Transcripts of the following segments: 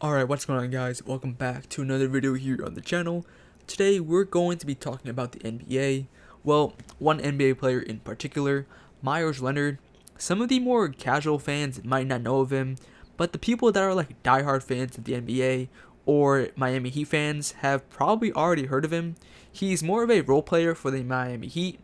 Alright, what's going on guys? Welcome back to another video here on the channel. Today we're going to be talking about the NBA. Well, one NBA player in particular, Meyers Leonard. Some of the more casual fans might not know of him, but the people that are like diehard fans of the NBA or Miami Heat fans have probably already heard of him. He's more of a role player for the Miami Heat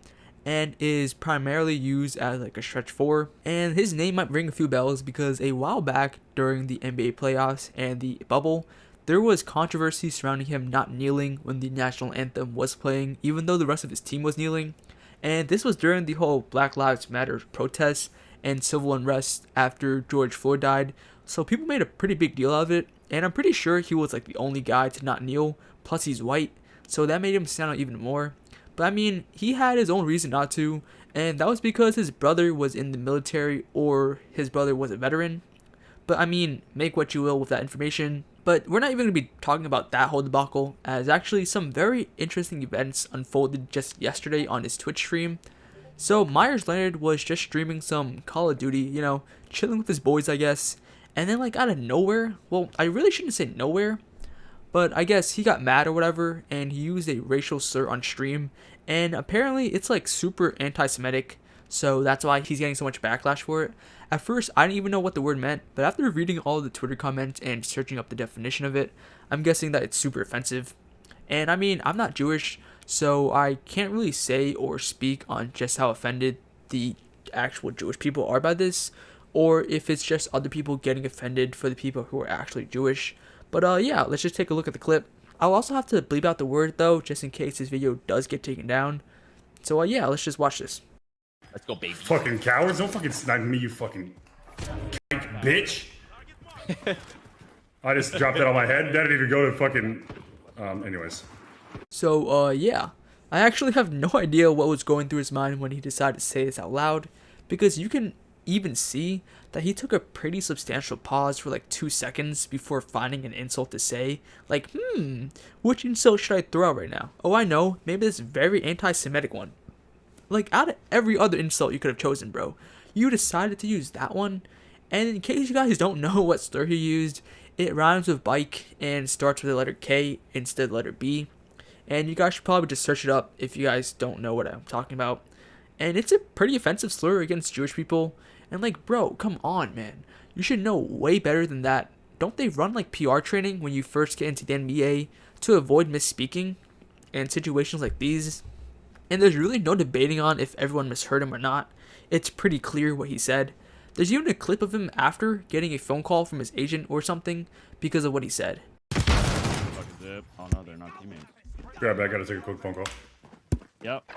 and is primarily used as like a stretch four, and his name might ring a few bells because a while back during the NBA playoffs and the bubble, there was controversy surrounding him not kneeling when the national anthem was playing even though the rest of his team was kneeling. And this was during the whole Black Lives Matter protests and civil unrest after George Floyd died, so people made a pretty big deal out of it, and I'm pretty sure he was like the only guy to not kneel, plus he's white, so that made him stand out even more. But I mean, he had his own reason not to, and that was because his brother was in the military or his brother was a veteran. But I mean, make what you will with that information. But we're not even going to be talking about that whole debacle, as actually some very interesting events unfolded just yesterday on his Twitch stream. So Meyers Leonard was just streaming some Call of Duty, chilling with his boys I guess, and then like out of nowhere, well I really shouldn't say nowhere, but I guess he got mad or whatever, and he used a racial slur on stream, and apparently it's like super anti-Semitic, so that's why he's getting so much backlash for it. At first, I didn't even know what the word meant, but after reading all the Twitter comments and searching up the definition of it, I'm guessing that it's super offensive. And I mean, I'm not Jewish, so I can't really say or speak on just how offended the actual Jewish people are by this, or if it's just other people getting offended for the people who are actually Jewish. But yeah, let's just take a look at the clip. I'll also have to bleep out the word though, just in case this video does get taken down. So yeah, let's just watch this. Let's go, baby. Fucking cowards, don't fucking snipe me, you fucking bitch. I just dropped that on my head. That didn't even go to fucking, anyways. So yeah, I actually have no idea what was going through his mind when he decided to say this out loud, because you can even see that he took a pretty substantial pause for like 2 seconds before finding an insult to say, like, which insult should I throw out right now? Oh, I know, maybe this very anti-Semitic one. Like, out of every other insult you could have chosen, bro, you decided to use that one. And in case you guys don't know what slur he used, it rhymes with bike and starts with the letter K instead of the letter B. And you guys should probably just search it up if you guys don't know what I'm talking about. And it's a pretty offensive slur against Jewish people. And like, bro, come on, man. You should know way better than that. Don't they run like PR training when you first get into the NBA to avoid misspeaking in situations like these? And there's really no debating on if everyone misheard him or not. It's pretty clear what he said. There's even a clip of him after getting a phone call from his agent or something because of what he said. Fucking zip. Oh no, they're not teammates. Grab it, I gotta take a quick phone call. Yep.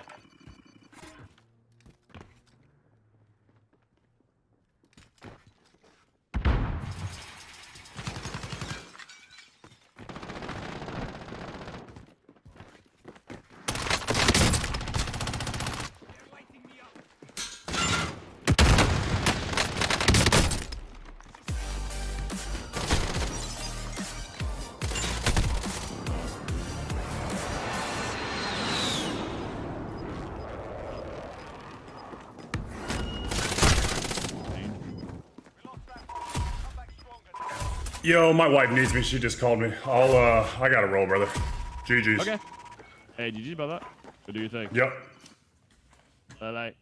Yo, my wife needs me. She just called me. I gotta roll, brother. GG's. Okay. Hey, GG about that. What do you think? Yep. Bye.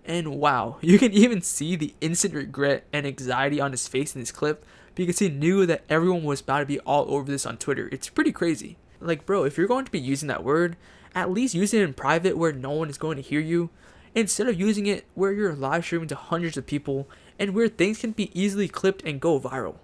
And wow, you can even see the instant regret and anxiety on his face in this clip because he knew that everyone was about to be all over this on Twitter. It's pretty crazy. Like, bro, if you're going to be using that word, at least use it in private where no one is going to hear you, instead of using it where you're live streaming to hundreds of people and where things can be easily clipped and go viral.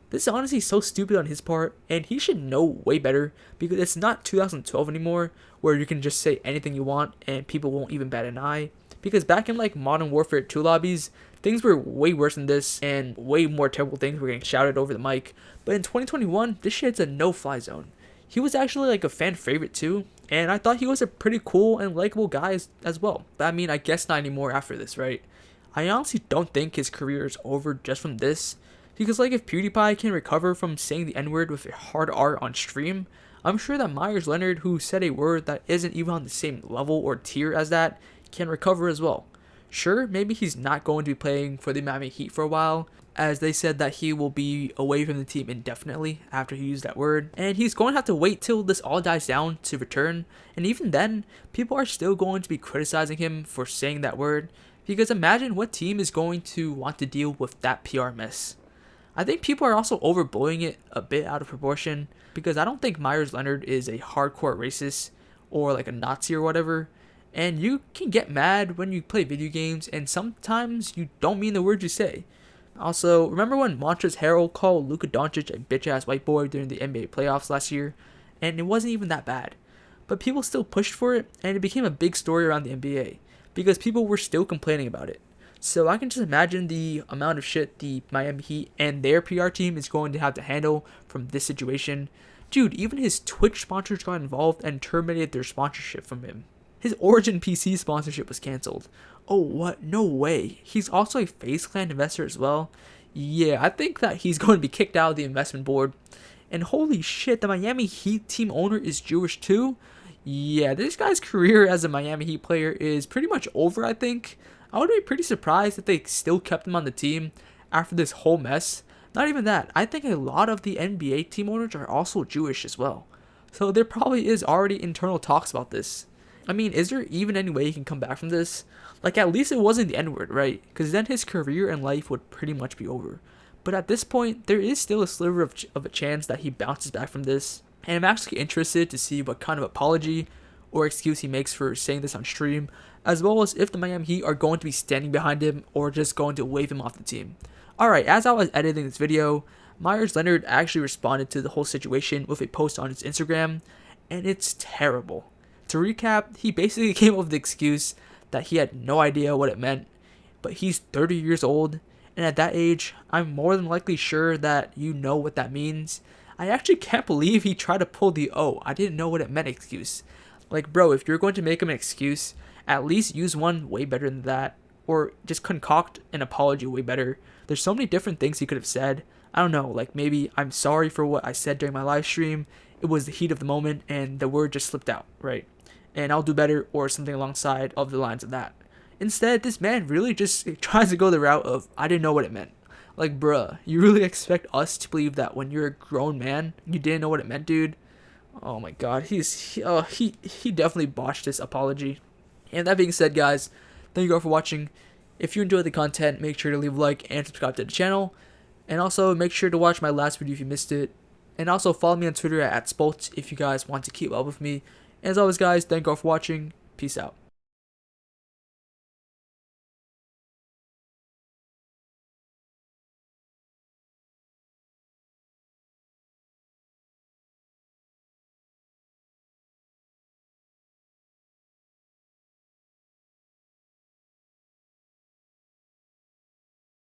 This is honestly so stupid on his part, and he should know way better because it's not 2012 anymore where you can just say anything you want and people won't even bat an eye. Because back in like Modern Warfare 2 lobbies, things were way worse than this and way more terrible things were getting shouted over the mic. But in 2021, this shit's a no-fly zone. He was actually like a fan favorite too, and I thought he was a pretty cool and likable guy as well. But I mean, I guess not anymore after this, right? I honestly don't think his career is over just from this. Because like if PewDiePie can recover from saying the N-word with a hard R on stream, I'm sure that Meyers Leonard, who said a word that isn't even on the same level or tier as that, can recover as well. Sure, maybe he's not going to be playing for the Miami Heat for a while, as they said that he will be away from the team indefinitely after he used that word, and he's going to have to wait till this all dies down to return. And even then, people are still going to be criticizing him for saying that word, because imagine what team is going to want to deal with that PR mess. I think people are also overblowing it a bit out of proportion, because I don't think Meyers Leonard is a hardcore racist or like a Nazi or whatever. And you can get mad when you play video games, and sometimes you don't mean the words you say. Also, remember when Montrezl Harrell called Luka Doncic a bitch-ass white boy during the NBA playoffs last year? And it wasn't even that bad. But people still pushed for it, and it became a big story around the NBA, because people were still complaining about it. So I can just imagine the amount of shit the Miami Heat and their PR team is going to have to handle from this situation. Dude, even his Twitch sponsors got involved and terminated their sponsorship from him. His Origin PC sponsorship was cancelled. Oh, what? No way. He's also a FaZe Clan investor as well. Yeah, I think that he's going to be kicked out of the investment board. And holy shit, the Miami Heat team owner is Jewish too? Yeah, this guy's career as a Miami Heat player is pretty much over, I think. I would be pretty surprised if they still kept him on the team after this whole mess. Not even that, I think a lot of the NBA team owners are also Jewish as well. So there probably is already internal talks about this. I mean, is there even any way he can come back from this? Like, at least it wasn't the N-word, right? Because then his career and life would pretty much be over. But at this point, there is still a sliver of a chance that he bounces back from this. And I'm actually interested to see what kind of apology or excuse he makes for saying this on stream, as well as if the Miami Heat are going to be standing behind him or just going to wave him off the team. Alright, as I was editing this video, Meyers Leonard actually responded to the whole situation with a post on his Instagram, and it's terrible. To recap, he basically came up with the excuse that he had no idea what it meant, but he's 30 years old, and at that age, I'm more than likely sure that you know what that means. I actually can't believe he tried to pull the "oh, I didn't know what it meant" excuse. Like, bro, if you're going to make him an excuse, at least use one way better than that, or just concoct an apology way better. There's so many different things he could have said. I don't know, like maybe I'm sorry for what I said during my live stream. It was the heat of the moment and the word just slipped out, right? And I'll do better, or something alongside of the lines of that. Instead, this man really just tries to go the route of, I didn't know what it meant. Like, bruh, you really expect us to believe that when you're a grown man, you didn't know what it meant, dude? Oh my god, he definitely botched this apology. And that being said, guys, thank you all for watching. If you enjoyed the content, make sure to leave a like and subscribe to the channel. And also, make sure to watch my last video if you missed it. And also, follow me on Twitter at Spolt if you guys want to keep up with me. As always, guys, thank you all for watching. Peace out.